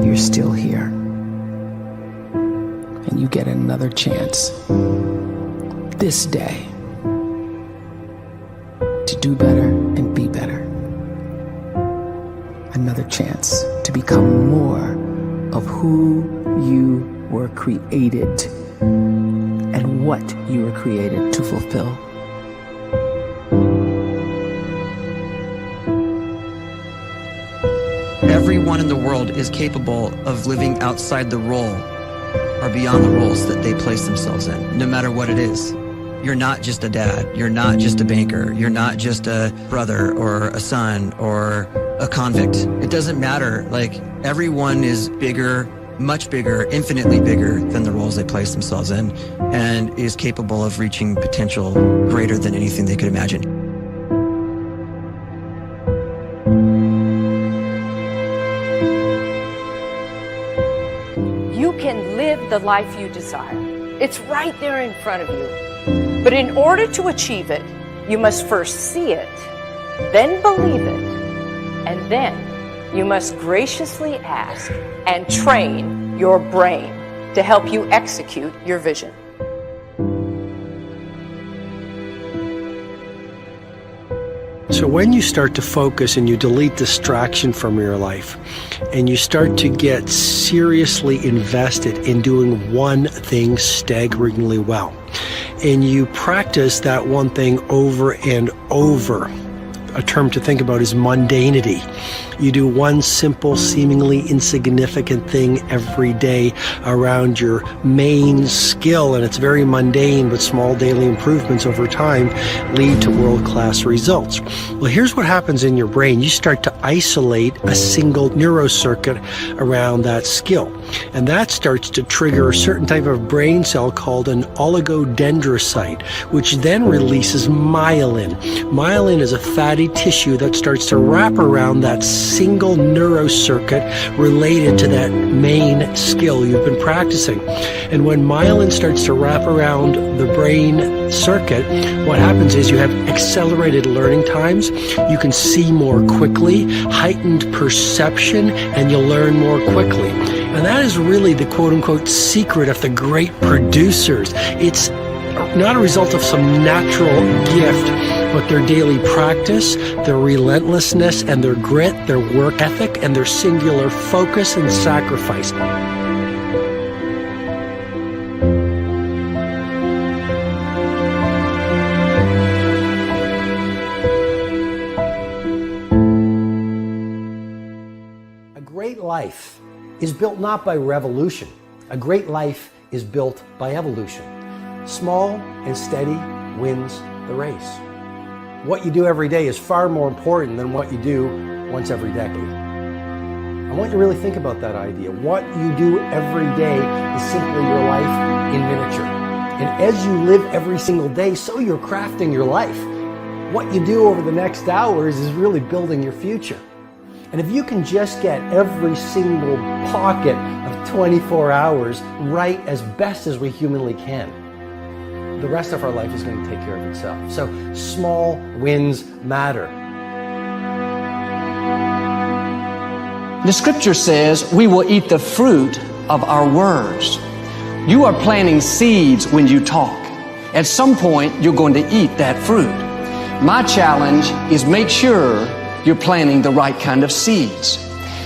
you're still here. And you get another chance this day to do better and be better. Another chance to become more of who you were created and what you were created to fulfill. Everyone in the world is capable of living outside the role or beyond the roles that they place themselves in, no matter what it is. You're not just a dad, you're not just a banker, you're not just a brother or a son or a convict. It doesn't matter. Like, everyone is bigger, much bigger, infinitely bigger than the roles they place themselves in, and is capable of reaching potential greater than anything they could imagine. You can live the life you desire. It's right there in front of you. But in order to achieve it, you must first see it, then believe it, and then you must graciously ask and train your brain to help you execute your vision. So when you start to focus and you delete distraction from your life, and you start to get seriously invested in doing one thing staggeringly well, and you practice that one thing over and over, a term to think about is mundanity. You do one simple, seemingly insignificant thing every day around your main skill, and it's very mundane, but small daily improvements over time lead to world-class results. Well, here's what happens in your brain. You start to isolate a single neurocircuit around that skill, and that starts to trigger a certain type of brain cell called an oligodendrocyte, which then releases myelin. Myelin is a fatty tissue that starts to wrap around that single neurocircuit related to that main skill you've been practicing. And when myelin starts to wrap around the brain circuit, what happens is you have accelerated learning times, you can see more quickly, heightened perception, and you'll learn more quickly. And that is really the quote-unquote secret of the great producers. It's not a result of some natural gift, but their daily practice, their relentlessness and their grit, their work ethic, and their singular focus and sacrifice. A great life is built not by revolution. A great life is built by evolution. Small and steady wins the race. What you do every day is far more important than what you do once every decade. I want you to really think about that idea. What you do every day is simply your life in miniature. And as you live every single day, so you're crafting your life. What you do over the next hours is really building your future. And if you can just get every single pocket of 24 hours right as best as we humanly can, the rest of our life is going to take care of itself. So small wins matter. The scripture says we will eat the fruit of our words. You are planting seeds when you talk. At some point, you're going to eat that fruit. My challenge is make sure you're planting the right kind of seeds.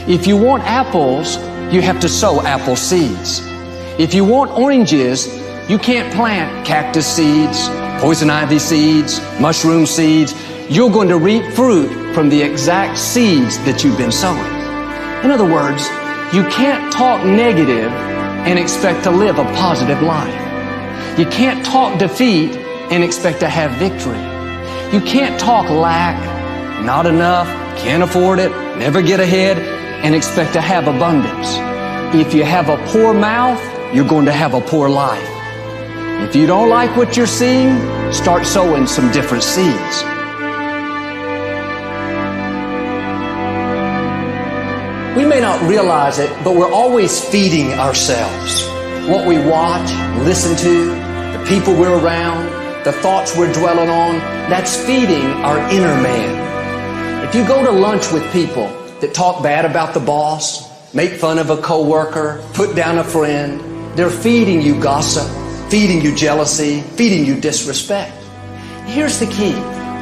If you want apples, you have to sow apple seeds. If you want oranges, you can't plant cactus seeds, poison ivy seeds, mushroom seeds. You're going to reap fruit from the exact seeds that you've been sowing. In other words, you can't talk negative and expect to live a positive life. You can't talk defeat and expect to have victory. You can't talk lack, not enough, can't afford it, never get ahead, and expect to have abundance. If you have a poor mouth, you're going to have a poor life. If you don't like what you're seeing, start sowing some different seeds. We may not realize it, but we're always feeding ourselves. What we watch, listen to, the people we're around, the thoughts we're dwelling on, that's feeding our inner man. If you go to lunch with people that talk bad about the boss, make fun of a coworker, put down a friend. They're feeding you gossip, feeding you jealousy, feeding you disrespect. Here's the key.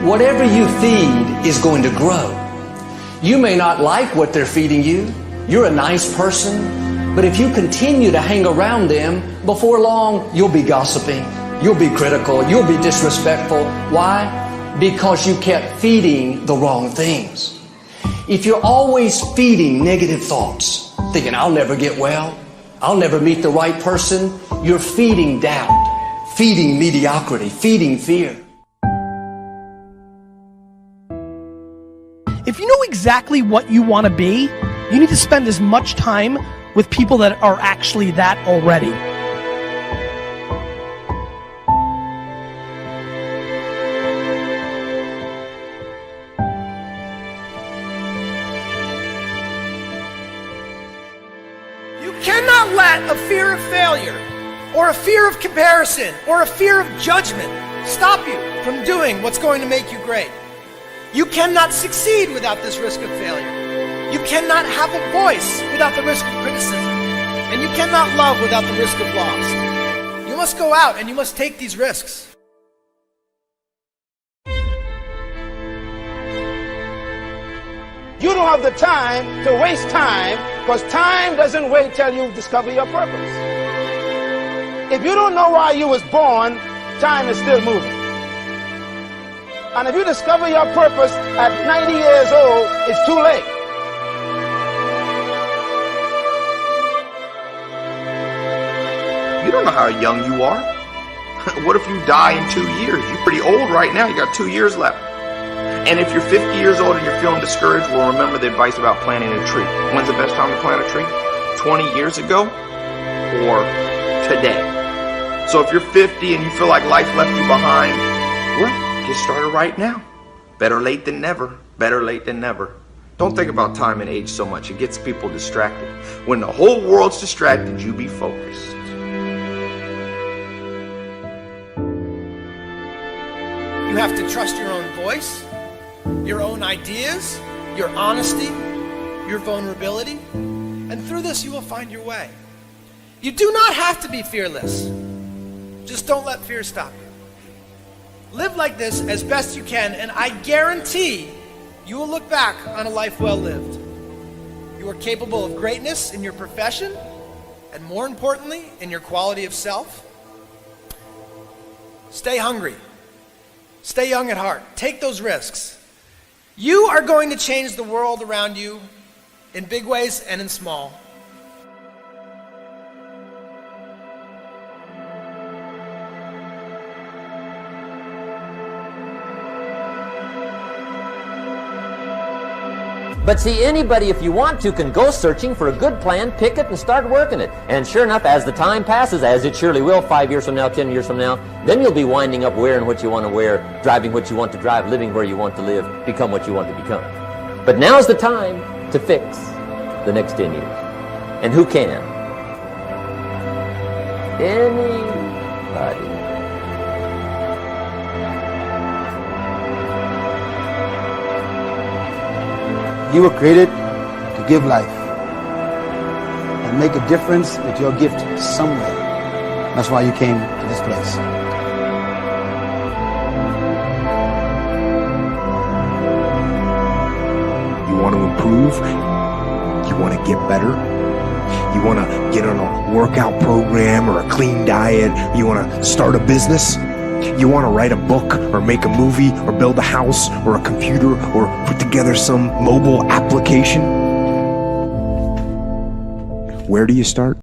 Whatever you feed is going to grow. You may not like what they're feeding you. You're a nice person. But if you continue to hang around them, before long, you'll be gossiping. You'll be critical. You'll be disrespectful. Why? Because you kept feeding the wrong things. If you're always feeding negative thoughts, thinking, I'll never get well, I'll never meet the right person, you're feeding doubt, feeding mediocrity, feeding fear. If you know exactly what you want to be, you need to spend as much time with people that are actually that already. You cannot let a fear of failure, or a fear of comparison, or a fear of judgment stop you from doing what's going to make you great. You cannot succeed without this risk of failure. You cannot have a voice without the risk of criticism. And you cannot love without the risk of loss. You must go out and you must take these risks. You don't have the time to waste time, because time doesn't wait till you discover your purpose. If you don't know why you was born, time is still moving. And if you discover your purpose at 90 years old, it's too late. You don't know how young you are. What if you die in 2 years? You're pretty old right now. You got 2 years left. And if you're 50 years old and you're feeling discouraged, well, remember the advice about planting a tree. When's the best time to plant a tree? 20 years ago or today? So if you're 50 and you feel like life left you behind, well, get started right now. Better late than never. Better late than never. Don't think about time and age so much. It gets people distracted. When the whole world's distracted, you be focused. You have to trust your own voice, your own ideas, your honesty, your vulnerability, and through this you will find your way. You do not have to be fearless. Just don't let fear stop you. Live like this as best you can, and I guarantee you will look back on a life well lived. You are capable of greatness in your profession, and more importantly, in your quality of self. Stay hungry. Stay young at heart. Take those risks. You are going to change the world around you in big ways and in small. But see, anybody, if you want to, can go searching for a good plan, pick it, and start working it. And sure enough, as the time passes, as it surely will, 5 years from now, 10 years from now, then you'll be winding up wearing what you want to wear, driving what you want to drive, living where you want to live, become what you want to become. But now's the time to fix the next 10 years. And who can? Anybody. You were created to give life and make a difference with your gift somewhere. That's why you came to this place. You want to improve? You want to get better? You want to get on a workout program or a clean diet? You want to start a business? You want to write a book or make a movie or build a house or a computer or put together some mobile application? Where do you start?